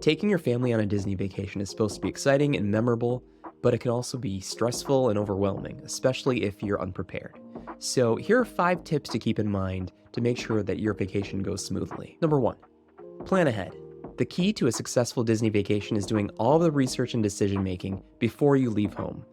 Taking your family on a Disney vacation is supposed to be exciting and memorable, but it can also be stressful and overwhelming, especially if you're unprepared. So here are 5 tips to keep in mind to make sure that your vacation goes smoothly. Number 1, plan ahead. The key to a successful Disney vacation is doing all the research and decision making before you leave home.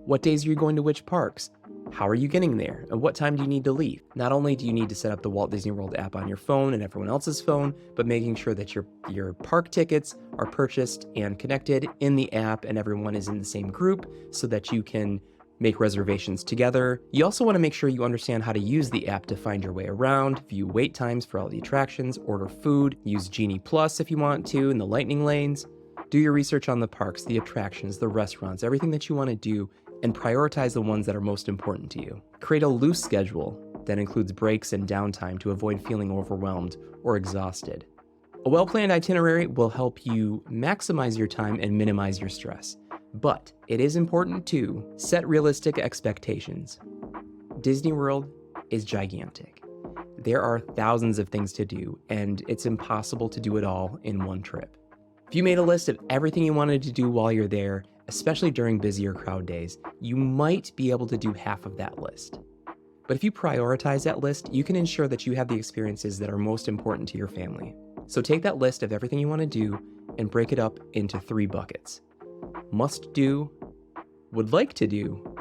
What days are you going to which parks? How are you getting there? And what time do you need to leave? Not only do you need to set up the Walt Disney World app on your phone and everyone else's phone, but making sure that your park tickets are purchased and connected in the app and everyone is in the same group so that you can make reservations together. You also want to make sure you understand how to use the app to find your way around, view wait times for all the attractions, order food, use Genie Plus if you want to in the lightning lanes. Do your research on the parks, the attractions, the restaurants, everything that you want to do, and prioritize the ones that are most important to you. Create a loose schedule that includes breaks and downtime to avoid feeling overwhelmed or exhausted. A well-planned itinerary will help you maximize your time and minimize your stress. But it is important to set realistic expectations. Disney World is gigantic. There are thousands of things to do, and it's impossible to do it all in one trip. If you made a list of everything you wanted to do while you're there, especially during busier crowd days, you might be able to do half of that list. But if you prioritize that list, you can ensure that you have the experiences that are most important to your family. So take that list of everything you want to do and break it up into 3 buckets. Must do, would like to do,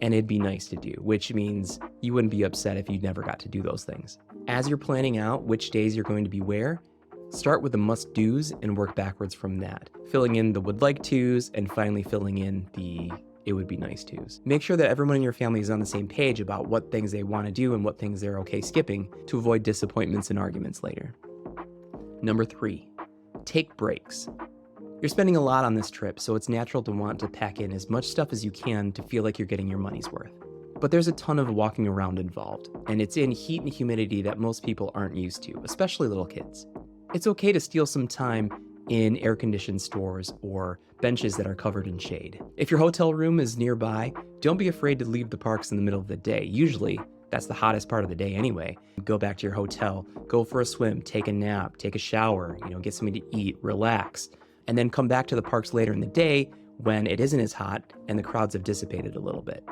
and it'd be nice to do, which means you wouldn't be upset if you never got to do those things. As you're planning out which days you're going to be where, start with the must-dos and work backwards from that, filling in the would like tos and finally filling in the it would be nice tos. Make sure that everyone in your family is on the same page about what things they want to do and what things they're okay skipping to avoid disappointments and arguments later. Number 3, take breaks. You're spending a lot on this trip, so it's natural to want to pack in as much stuff as you can to feel like you're getting your money's worth. But there's a ton of walking around involved, and it's in heat and humidity that most people aren't used to, especially little kids. It's okay to steal some time in air-conditioned stores or benches that are covered in shade. If your hotel room is nearby, don't be afraid to leave the parks in the middle of the day. Usually, that's the hottest part of the day anyway. Go back to your hotel, go for a swim, take a nap, take a shower, get something to eat, relax, and then come back to the parks later in the day when it isn't as hot and the crowds have dissipated a little bit.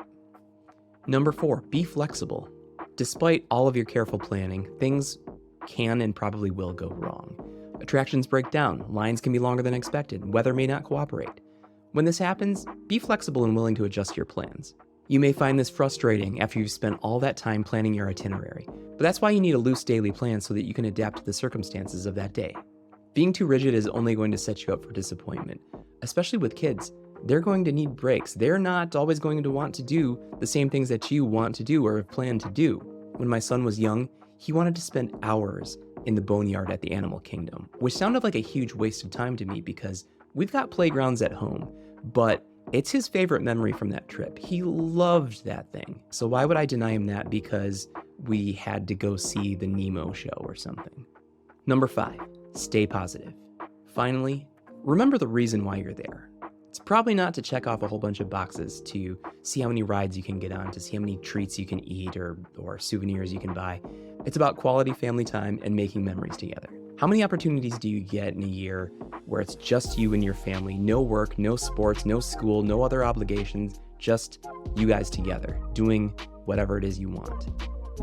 Number 4, be flexible. Despite all of your careful planning, things can and probably will go wrong. Attractions break down, lines can be longer than expected, weather may not cooperate. When this happens, be flexible and willing to adjust your plans. You may find this frustrating after you've spent all that time planning your itinerary, but that's why you need a loose daily plan so that you can adapt to the circumstances of that day. Being too rigid is only going to set you up for disappointment, especially with kids. They're going to need breaks. They're not always going to want to do the same things that you want to do or have planned to do. When my son was young, he wanted to spend hours in the boneyard at the Animal Kingdom, which sounded like a huge waste of time to me because we've got playgrounds at home, but it's his favorite memory from that trip. He loved that thing. So why would I deny him that because we had to go see the Nemo show or something? Number 5, stay positive. Finally, remember the reason why you're there. It's probably not to check off a whole bunch of boxes to see how many rides you can get on, to see how many treats you can eat or souvenirs you can buy. It's about quality family time and making memories together. How many opportunities do you get in a year where it's just you and your family, no work, no sports, no school, no other obligations, just you guys together, doing whatever it is you want?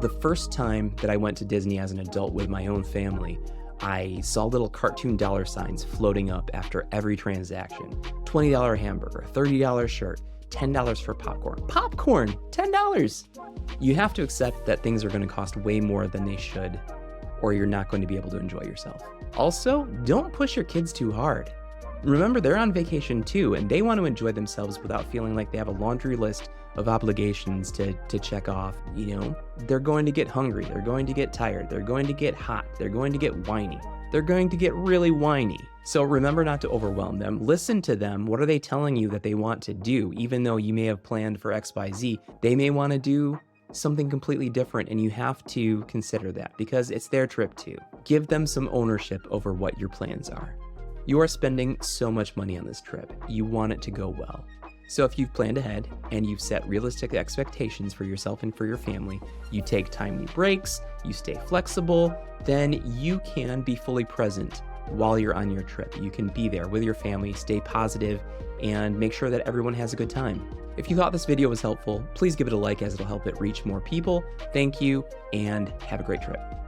The first time that I went to Disney as an adult with my own family, I saw little cartoon dollar signs floating up after every transaction. $20 hamburger, $30 shirt, $10 for popcorn. Popcorn! $10! You have to accept that things are going to cost way more than they should, or you're not going to be able to enjoy yourself. Also, don't push your kids too hard. Remember, they're on vacation too, and they want to enjoy themselves without feeling like they have a laundry list of obligations to check off. They're going to get hungry, they're going to get tired, they're going to get hot, they're going to get whiny. They're going to get really whiny. So remember not to overwhelm them. Listen to them. What are they telling you that they want to do? Even though you may have planned for X, Y, Z, they may want to do something completely different, and you have to consider that because it's their trip too. Give them some ownership over what your plans are. You are spending so much money on this trip. You want it to go well. So if you've planned ahead and you've set realistic expectations for yourself and for your family, you take timely breaks, you stay flexible, then you can be fully present while you're on your trip. You can be there with your family, stay positive, and make sure that everyone has a good time. If you thought this video was helpful, please give it a like as it'll help it reach more people. Thank you, and have a great trip.